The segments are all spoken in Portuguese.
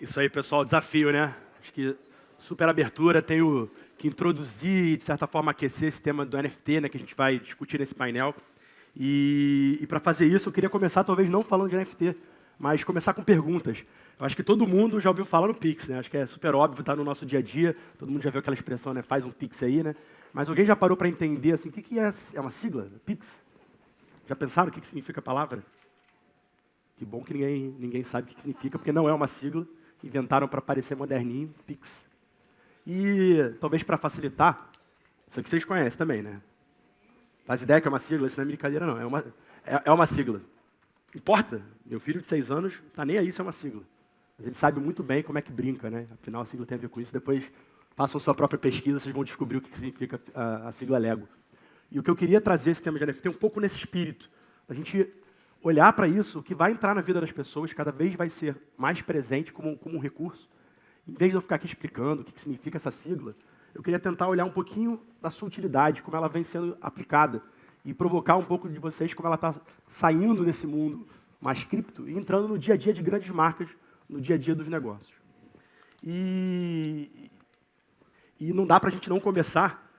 Isso aí, pessoal, desafio, né? Acho que super abertura, tenho que introduzir e, de certa forma, aquecer esse tema do NFT, né, que a gente vai discutir nesse painel. E para fazer isso, eu queria começar, talvez, não falando de NFT, mas começar com perguntas. Eu acho que todo mundo já ouviu falar no Pix, né? Acho que é super óbvio, está no nosso dia a dia, todo mundo já viu aquela expressão, né? Faz um Pix aí, né? Mas alguém já parou para entender, assim, o que é? É uma sigla? Pix? Já pensaram o que significa a palavra? Que bom que ninguém sabe o que significa, porque não é uma sigla. Inventaram para parecer moderninho, Pix. E talvez para facilitar, isso aqui vocês conhecem também, né? Faz ideia que é uma sigla? Isso não é brincadeira, não. É uma sigla. Importa? Meu filho de 6 anos tá nem aí se é uma sigla. Mas ele sabe muito bem como é que brinca, né? Afinal, a sigla tem a ver com isso. Depois, façam sua própria pesquisa, vocês vão descobrir o que significa a sigla Lego. E o que eu queria trazer esse tema de NFT é um pouco nesse espírito. A gente olhar para isso, o que vai entrar na vida das pessoas cada vez vai ser mais presente como um recurso. Em vez de eu ficar aqui explicando o que significa essa sigla, eu queria tentar olhar um pouquinho da sua utilidade, como ela vem sendo aplicada, e provocar um pouco de vocês como ela está saindo desse mundo mais cripto e entrando no dia a dia de grandes marcas, no dia a dia dos negócios. E não dá para a gente não começar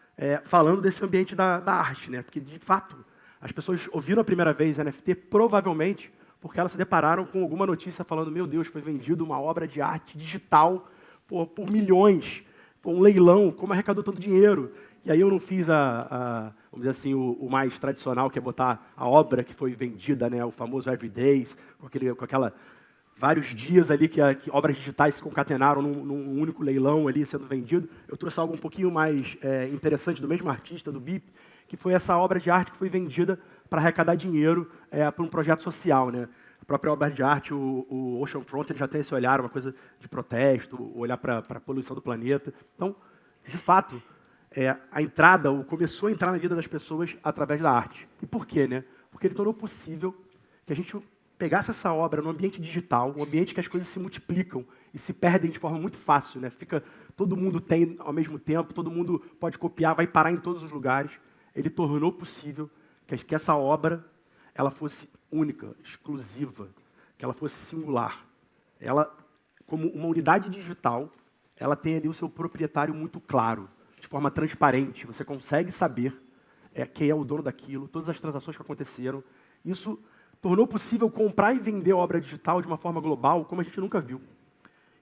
falando desse ambiente da arte, né? Porque, de fato, as pessoas ouviram a primeira vez NFT, provavelmente porque elas se depararam com alguma notícia falando: meu Deus, foi vendido uma obra de arte digital por milhões, por um leilão, como arrecadou tanto dinheiro. E aí eu não fiz vamos dizer assim, o mais tradicional, que é botar a obra que foi vendida, né, o famoso Every Days, com aquela vários dias ali que obras digitais se concatenaram num único leilão ali sendo vendido. Eu trouxe algo um pouquinho mais interessante do mesmo artista, do BIP, que foi essa obra de arte que foi vendida para arrecadar dinheiro para um projeto social, né? A própria obra de arte, o Oceanfront, ele já tem esse olhar, uma coisa de protesto, olhar para a poluição do planeta. Então, de fato, começou a entrar na vida das pessoas através da arte. E por quê, né? Porque ele tornou possível que a gente pegasse essa obra no ambiente digital, um ambiente que as coisas se multiplicam e se perdem de forma muito fácil, né? Todo mundo tem ao mesmo tempo, todo mundo pode copiar, vai parar em todos os lugares. Ele tornou possível que essa obra ela fosse única, exclusiva, que ela fosse singular. Ela, como uma unidade digital, ela tem ali o seu proprietário muito claro, de forma transparente. Você consegue saber quem é o dono daquilo, todas as transações que aconteceram. Isso tornou possível comprar e vender obra digital de uma forma global, como a gente nunca viu.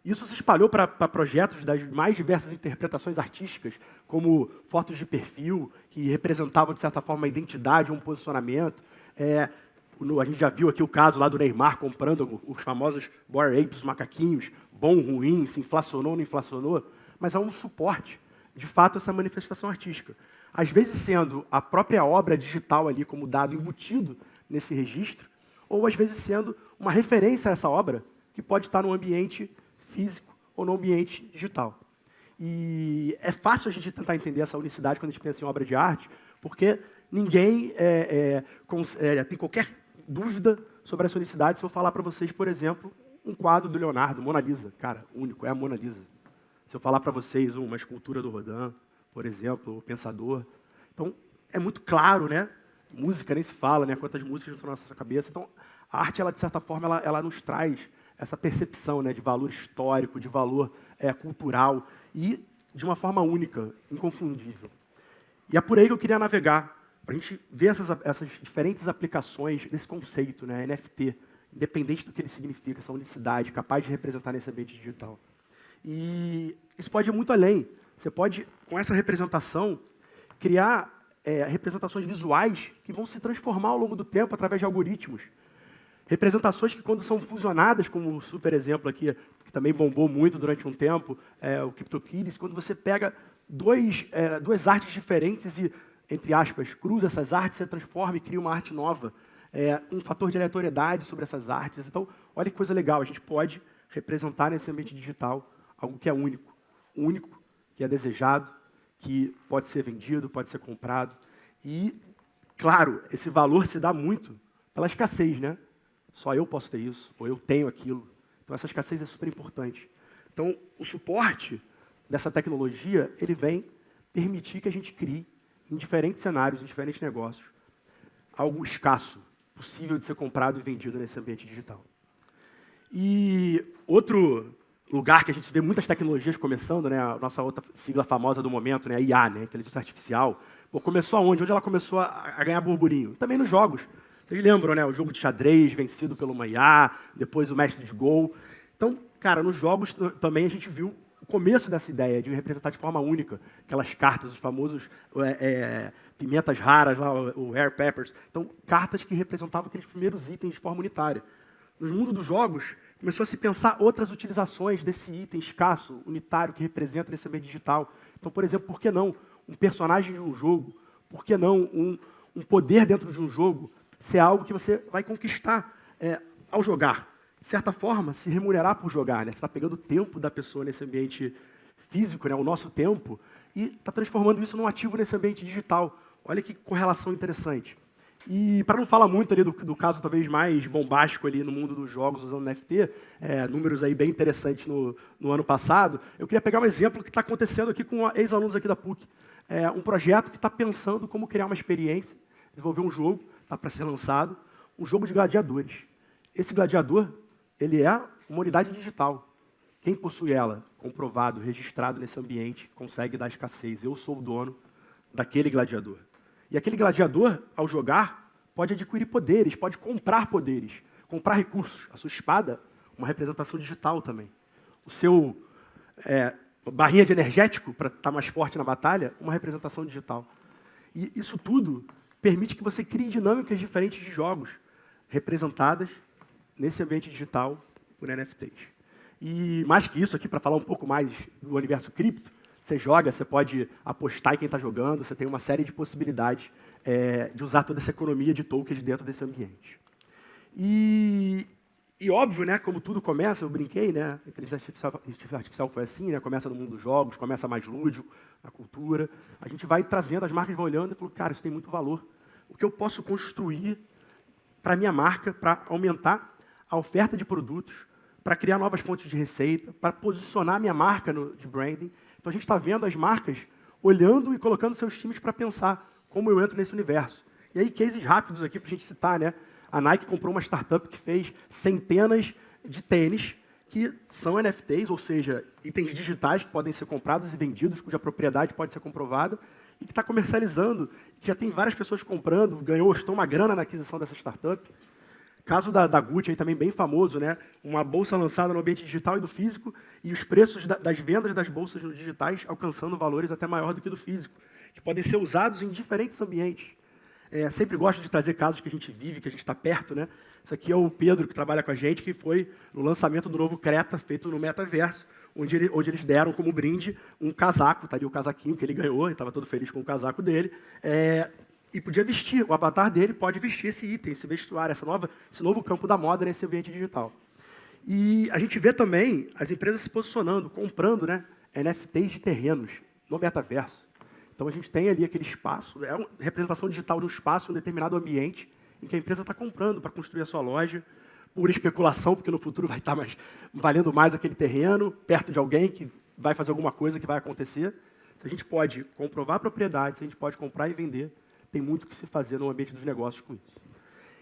Isso se espalhou para projetos das mais diversas interpretações artísticas, como fotos de perfil, que representavam, de certa forma, a identidade, um posicionamento. A gente já viu aqui o caso lá do Neymar comprando os famosos Bored Apes, os macaquinhos, bom, ruim, se inflacionou, não inflacionou, mas há um suporte, de fato, essa manifestação artística. Às vezes sendo a própria obra digital ali como dado embutido nesse registro, ou às vezes sendo uma referência a essa obra, que pode estar no ambiente físico ou no ambiente digital. E é fácil a gente tentar entender essa unicidade quando a gente pensa em obra de arte, porque ninguém tem qualquer dúvida sobre essa unicidade se eu falar para vocês, por exemplo, um quadro do Leonardo, Mona Lisa. Cara, único, é a Mona Lisa. Se eu falar para vocês uma escultura do Rodin, por exemplo, o Pensador. Então, é muito claro, né? Música nem se fala, né? Quantas músicas estão na nossa cabeça. Então, a arte, ela, de certa forma, ela nos traz essa percepção, né, de valor histórico, de valor cultural e de uma forma única, inconfundível. E é por aí que eu queria navegar, para a gente ver essas diferentes aplicações desse conceito, né, NFT, independente do que ele significa, essa unicidade, capaz de representar nesse ambiente digital. E isso pode ir muito além. Você pode, com essa representação, criar representações visuais que vão se transformar ao longo do tempo através de algoritmos. Representações que, quando são fusionadas, como o super exemplo aqui, que também bombou muito durante um tempo, o CryptoKitties, quando você pega duas artes diferentes e, entre aspas, cruza essas artes, você transforma e cria uma arte nova, um fator de aleatoriedade sobre essas artes. Então, olha que coisa legal, a gente pode representar nesse ambiente digital algo que é único, que é desejado, que pode ser vendido, pode ser comprado. E, claro, esse valor se dá muito pela escassez, né? Só eu posso ter isso, ou eu tenho aquilo. Então, essa escassez é super importante. Então, o suporte dessa tecnologia, ele vem permitir que a gente crie, em diferentes cenários, em diferentes negócios, algo escasso, possível de ser comprado e vendido nesse ambiente digital. E outro lugar que a gente vê muitas tecnologias começando, né? A nossa outra sigla famosa do momento, né? A IA, né? Inteligência Artificial. Pô, começou aonde? Onde ela começou a ganhar burburinho? Também nos jogos. Vocês lembram, né? O jogo de xadrez vencido pelo uma IA, depois o mestre de Go. Então, cara, nos jogos também a gente viu o começo dessa ideia de representar de forma única aquelas cartas, os famosos pimentas raras, lá, o Rare Peppers. Então, cartas que representavam aqueles primeiros itens de forma unitária. No mundo dos jogos, começou a se pensar outras utilizações desse item escasso, unitário, que representa nesse ambiente digital. Então, por exemplo, por que não um personagem de um jogo? Por que não um poder dentro de um jogo ser algo que você vai conquistar ao jogar? De certa forma, se remunerar por jogar. Né? Você está pegando o tempo da pessoa nesse ambiente físico, né? O nosso tempo, e está transformando isso num ativo nesse ambiente digital. Olha que correlação interessante. E para não falar muito ali do caso talvez mais bombástico ali no mundo dos jogos usando NFT, números aí bem interessantes no ano passado, eu queria pegar um exemplo que está acontecendo aqui com ex-alunos aqui da PUC. Um projeto que está pensando como criar uma experiência, desenvolver um jogo, está para ser lançado, um jogo de gladiadores. Esse gladiador, ele é uma unidade digital. Quem possui ela, comprovado, registrado nesse ambiente, consegue dar escassez. Eu sou o dono daquele gladiador. E aquele gladiador, ao jogar, pode adquirir poderes, pode comprar poderes, comprar recursos. A sua espada, uma representação digital também. O seu barrinha de energético, para estar mais forte na batalha, uma representação digital. E isso tudo permite que você crie dinâmicas diferentes de jogos, representadas nesse ambiente digital por NFTs. E mais que isso aqui, para falar um pouco mais do universo cripto, você joga, você pode apostar em quem está jogando, você tem uma série de possibilidades de usar toda essa economia de tokens dentro desse ambiente. E óbvio, né, como tudo começa, eu brinquei, né, a inteligência artificial foi assim, né, começa no mundo dos jogos, começa mais lúdico, na cultura. A gente vai trazendo, as marcas vão olhando e falando, cara, isso tem muito valor. O que eu posso construir para a minha marca, para aumentar a oferta de produtos, para criar novas fontes de receita, para posicionar minha marca de branding. Então a gente está vendo as marcas olhando e colocando seus times para pensar como eu entro nesse universo. E aí, cases rápidos aqui para a gente citar, né? A Nike comprou uma startup que fez centenas de tênis que são NFTs, ou seja, itens digitais que podem ser comprados e vendidos, cuja propriedade pode ser comprovada, e que está comercializando, que já tem várias pessoas comprando, gastou uma grana na aquisição dessa startup. Caso da Gucci, aí também bem famoso, né? Uma bolsa lançada no ambiente digital e do físico, e os preços das vendas das bolsas nos digitais alcançando valores até maior do que do físico, que podem ser usados em diferentes ambientes. Sempre gosto de trazer casos que a gente vive, que a gente está perto, né? Isso aqui é o Pedro, que trabalha com a gente, que foi no lançamento do novo Creta, feito no metaverso, onde eles deram como brinde um casaco, tá ali o casaquinho que ele ganhou, ele estava todo feliz com o casaco dele, e podia vestir, o avatar dele pode vestir esse item, esse vestuário, esse novo campo da moda nesse ambiente digital. E a gente vê também as empresas se posicionando, comprando, né, NFTs de terrenos no metaverso. Então a gente tem ali aquele espaço, é uma representação digital de um espaço, um determinado ambiente, em que a empresa está comprando para construir a sua loja, por especulação, porque no futuro vai estar valendo mais aquele terreno, perto de alguém que vai fazer alguma coisa que vai acontecer. Se a gente pode comprovar a propriedade, se a gente pode comprar e vender, tem muito o que se fazer no ambiente dos negócios com isso.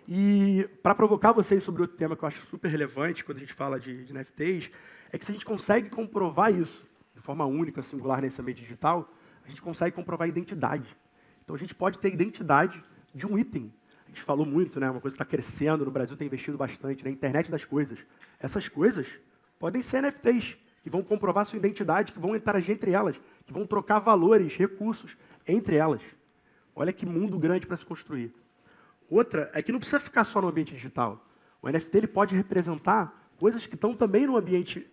E para provocar vocês sobre outro tema que eu acho super relevante quando a gente fala de NFTs, é que se a gente consegue comprovar isso de forma única, singular nesse ambiente digital, a gente consegue comprovar a identidade. Então a gente pode ter identidade de um item. A gente falou muito, né? Uma coisa que está crescendo, no Brasil tem investido bastante, na internet das coisas. Essas coisas podem ser NFTs, que vão comprovar sua identidade, que vão interagir entre elas, que vão trocar valores, recursos entre elas. Olha que mundo grande para se construir. Outra é que não precisa ficar só no ambiente digital. O NFT ele pode representar coisas que estão também no ambiente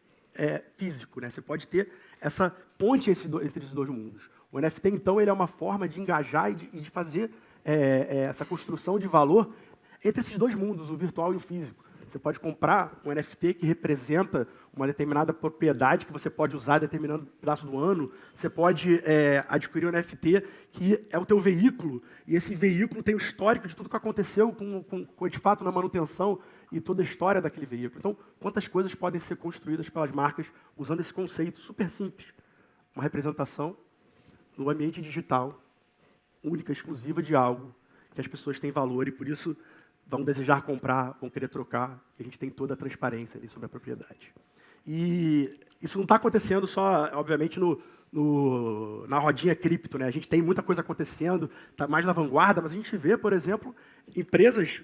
físico. Né? Você pode ter essa ponte entre esses dois mundos. O NFT, então, ele é uma forma de engajar e de fazer essa construção de valor entre esses dois mundos, o virtual e o físico. Você pode comprar um NFT que representa uma determinada propriedade que você pode usar em determinado pedaço do ano. Você pode adquirir um NFT que é o teu veículo, e esse veículo tem o histórico de tudo que aconteceu de fato na manutenção e toda a história daquele veículo. Então, quantas coisas podem ser construídas pelas marcas usando esse conceito super simples. Uma representação no ambiente digital, única, exclusiva de algo que as pessoas têm valor e, por isso, vão desejar comprar, vão querer trocar, e a gente tem toda a transparência ali sobre a propriedade. E isso não está acontecendo só, obviamente, na rodinha cripto, né? A gente tem muita coisa acontecendo, está mais na vanguarda, mas a gente vê, por exemplo, empresas,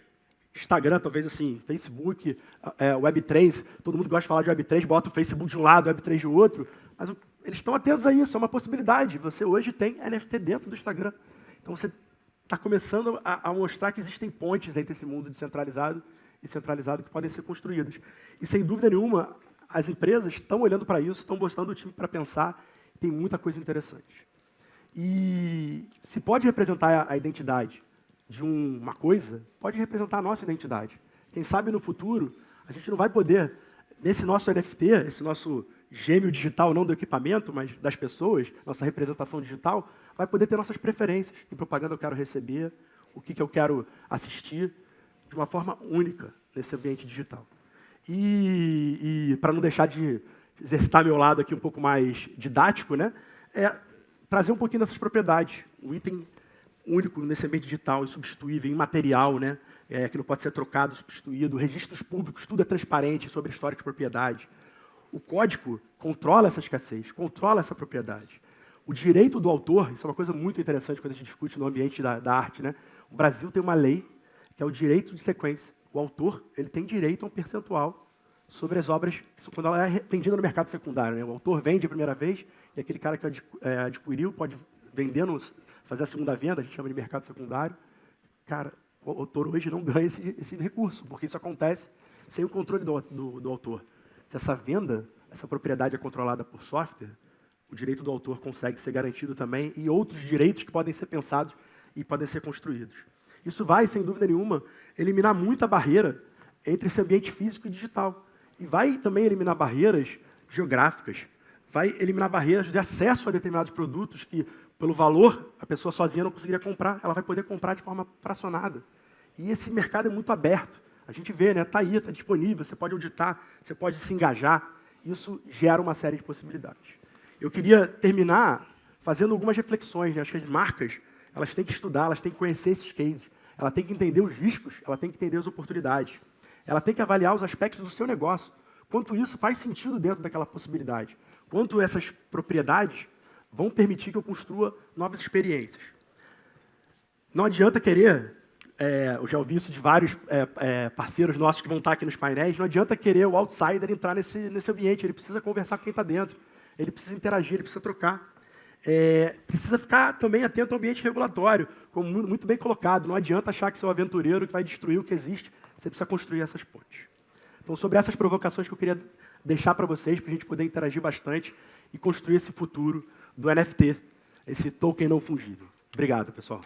Instagram, talvez assim, Facebook, Web3, todo mundo gosta de falar de Web3, bota o Facebook de um lado, o Web3 de outro, mas eles estão atentos a isso, é uma possibilidade. Você hoje tem NFT dentro do Instagram. Então você está começando a mostrar que existem pontes entre esse mundo descentralizado e centralizado que podem ser construídas. E sem dúvida nenhuma, as empresas estão olhando para isso, estão botando o time para pensar, tem muita coisa interessante. E se pode representar a identidade de uma coisa, pode representar a nossa identidade. Quem sabe no futuro, a gente não vai poder, nesse nosso NFT, esse nosso gêmeo digital, não do equipamento, mas das pessoas, nossa representação digital, vai poder ter nossas preferências, que propaganda eu quero receber, o que eu quero assistir, de uma forma única nesse ambiente digital. E para não deixar de exercitar meu lado aqui um pouco mais didático, né, trazer um pouquinho dessas propriedades, um item único nesse ambiente digital, insubstituível, imaterial, né, que não pode ser trocado, substituído, registros públicos, tudo é transparente sobre histórico de propriedade. O código controla essa escassez, controla essa propriedade. O direito do autor, isso é uma coisa muito interessante quando a gente discute no ambiente da arte, né? O Brasil tem uma lei que é o direito de sequência. O autor, ele tem direito a um percentual sobre as obras quando ela é vendida no mercado secundário, né? O autor vende a primeira vez e aquele cara que adquiriu pode vender, fazer a segunda venda, a gente chama de mercado secundário. Cara, o autor hoje não ganha esse recurso, porque isso acontece sem o controle do autor. Se essa venda, essa propriedade é controlada por software, o direito do autor consegue ser garantido também e outros direitos que podem ser pensados e podem ser construídos. Isso vai, sem dúvida nenhuma, eliminar muita barreira entre esse ambiente físico e digital. E vai também eliminar barreiras geográficas, vai eliminar barreiras de acesso a determinados produtos que, pelo valor, a pessoa sozinha não conseguiria comprar, ela vai poder comprar de forma fracionada. E esse mercado é muito aberto. A gente vê, né? Está aí, está disponível, você pode auditar, você pode se engajar. Isso gera uma série de possibilidades. Eu queria terminar fazendo algumas reflexões, né? Acho que as marcas, elas têm que estudar, elas têm que conhecer esses cases, ela tem que entender os riscos, ela tem que entender as oportunidades, ela tem que avaliar os aspectos do seu negócio, quanto isso faz sentido dentro daquela possibilidade, quanto essas propriedades vão permitir que eu construa novas experiências. Não adianta querer... eu já ouvi isso de vários parceiros nossos que vão estar aqui nos painéis, não adianta querer o outsider entrar nesse ambiente, ele precisa conversar com quem está dentro, ele precisa interagir, ele precisa trocar. Precisa ficar também atento ao ambiente regulatório, como muito bem colocado, não adianta achar que você é um aventureiro que vai destruir o que existe, você precisa construir essas pontes. Então, sobre essas provocações que eu queria deixar para vocês, para a gente poder interagir bastante e construir esse futuro do NFT, esse token não fungível. Obrigado, pessoal.